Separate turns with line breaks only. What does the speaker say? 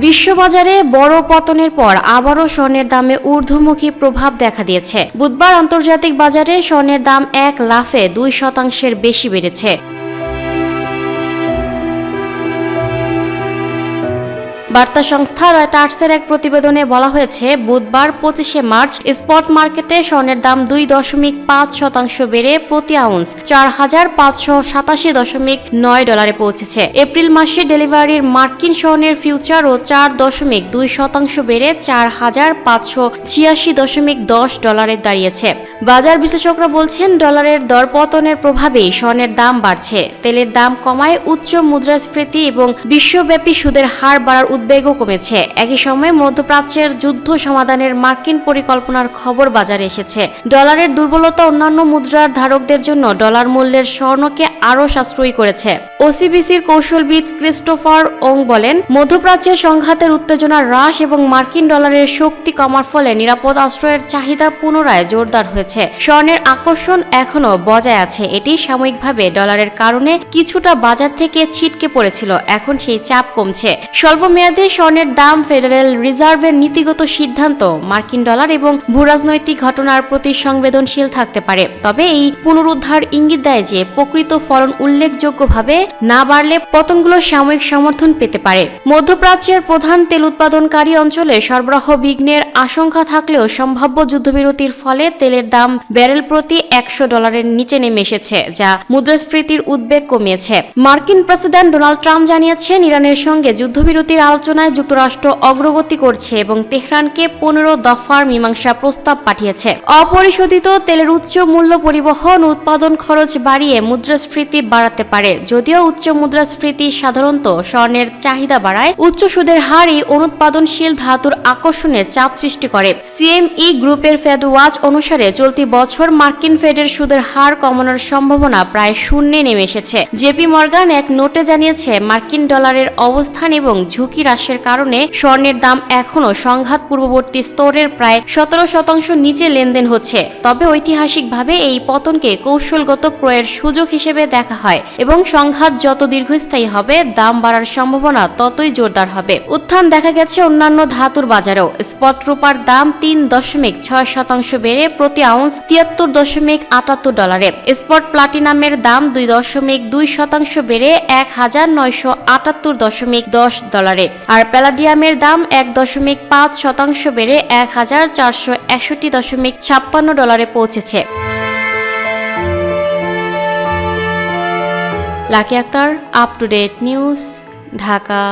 বিশ্ববাজারে বড় পতনের পর আবারও স্বর্ণের দামে ঊর্ধ্বমুখী প্রভাব দেখা দিয়েছে। বুধবার আন্তর্জাতিক বাজারে স্বর্ণের দাম এক লাফে 2% বেশি বেড়েছে। বার্তা সংস্থা রয়টার্সের এক প্রতিবেদনে বলা হয়েছে, বুধবার 25শে মার্চ স্পট মার্কেটে স্বর্ণের দাম 2.5% বেড়ে প্রতি আউন্স $4,587.9 পৌঁছেছে। এপ্রিল মাসে ডেলিভারির মার্কিন স্বর্ণের ফিউচারও 4.2% বেড়ে $4,586.10 দাঁড়িয়েছে। বাজার বিশ্লেষকরা বলছেন, ডলারের দরপতনের প্রভাবেই স্বর্ণের দাম বাড়ছে। তেলের দাম কমায় উচ্চ মুদ্রাস্ফীতি এবং বিশ্বব্যাপী সুদের হার বাড়ার উদ্বেগও কমেছে। একই সময়ে মধ্যপ্রাচ্যের যুদ্ধ সমাধানের মার্কিন পরিকল্পনার খবর বাজারে এসেছে। ডলারের দুর্বলতা অন্যান্য মুদ্রার ধারকদের জন্য ডলার মূল্যের স্বর্ণকে আরও সাশ্রয়ী করেছে। ওসিবিসির কৌশলবিদ ক্রিস্টোফার ওং বলেন, মধ্যপ্রাচ্যের সংঘাতের উত্তেজনা হ্রাস এবং মার্কিন ডলারের শক্তি কমার ফলে নিরাপদ আশ্রয়ের চাহিদা পুনরায় জোরদার হয়েছে। স্বর্ণের আকর্ষণ এখনও বজায় আছে। এটি সাময়িকভাবে ডলারের কারণে কিছুটা বাজার থেকে ছিটকে পড়েছিল, এখন সেই চাপ কমছে। স্বল্পমেয়াদে স্বর্ণের দাম ফেডারেল রিজার্ভের নীতিগত সিদ্ধান্ত, মার্কিন ডলার এবং ভূরাজনৈতিক ঘটনার প্রতি সংবেদনশীল থাকতে পারে। তবে এই পুনরুদ্ধার ইঙ্গিত দেয় যে প্রকৃত ফলন উল্লেখযোগ্যভাবে না বাড়লে পতনগুলো সাময়িক সমর্থন পেতে পারে। মধ্যপ্রাচ্যের প্রধান তেল উৎপাদনকারী অঞ্চলে সরবরাহ বিঘ্নের আশঙ্কা থাকলেও সম্ভাব্য যুদ্ধবিরতির ফলে তেলের দাম ব্যারেল প্রতি $100 নিচে নেমে এসেছে, যা মুদ্রাস্ফীতির উদ্বেগ কমিয়েছে। মার্কিন প্রেসিডেন্ট ডোনাল্ড ট্রাম্প জানিয়েছেন, ইরানের সঙ্গে যুদ্ধবিরতির আলোচনায় যুক্তরাষ্ট্র অগ্রগতি করছে এবং তেহরানকে 15 দফার মীমাংসা প্রস্তাব পাঠিয়েছে। অপরিশোধিত তেলের উচ্চ মূল্য পরিবহন ও উৎপাদন খরচ বাড়িয়ে মুদ্রাস্ফীতি বাড়াতে পারে। যদিও উচ্চ মুদ্রাস্ফীতি সাধারণত স্বর্ণের চাহিদা বাড়ায়, উচ্চ সুদের হারই অনুৎপাদনশীল ধাতুর আকর্ষণে চাপ সৃষ্টি করে। সিএমই গ্রুপের ফেড ওয়াচ অনুসারে চলতি বছর মার্কিন ফেডের সুদের হার কমানোর সম্ভাবনা প্রায় শূন্যে নেমে এসেছে। জেপি মর্গান এক নোটে জানিয়েছে, মার্কিন ডলারের অবস্থান এবং ঝুঁকি হ্রাসের কারণে স্বর্ণের দাম এখনও সংঘাত পূর্ববর্তী স্তরের প্রায় 17% নিচে লেনদেন হচ্ছে। তবে ঐতিহাসিকভাবে এই পতনকে কৌশলগত ক্রয়ের সুযোগ হিসেবে দেখা হয় এবং সংঘাত যত দীর্ঘস্থায়ী হবে, দাম বাড়ার সম্ভাবনা ততই জোরদার হবে। উত্থান দেখা গেছে অন্যান্য ধাতুর বাজারেও। স্পট রূপার দাম 3.6% বেড়ে প্রতি আউন্স $73.78। স্পট প্লাটিনামের দাম 2.2% বেড়ে $1,978.10। আর প্যালাডিয়ামের দাম 1.5% বেড়ে $1,461.56 পৌঁছেছে। Lucky Akter, up to date news, Dhaka.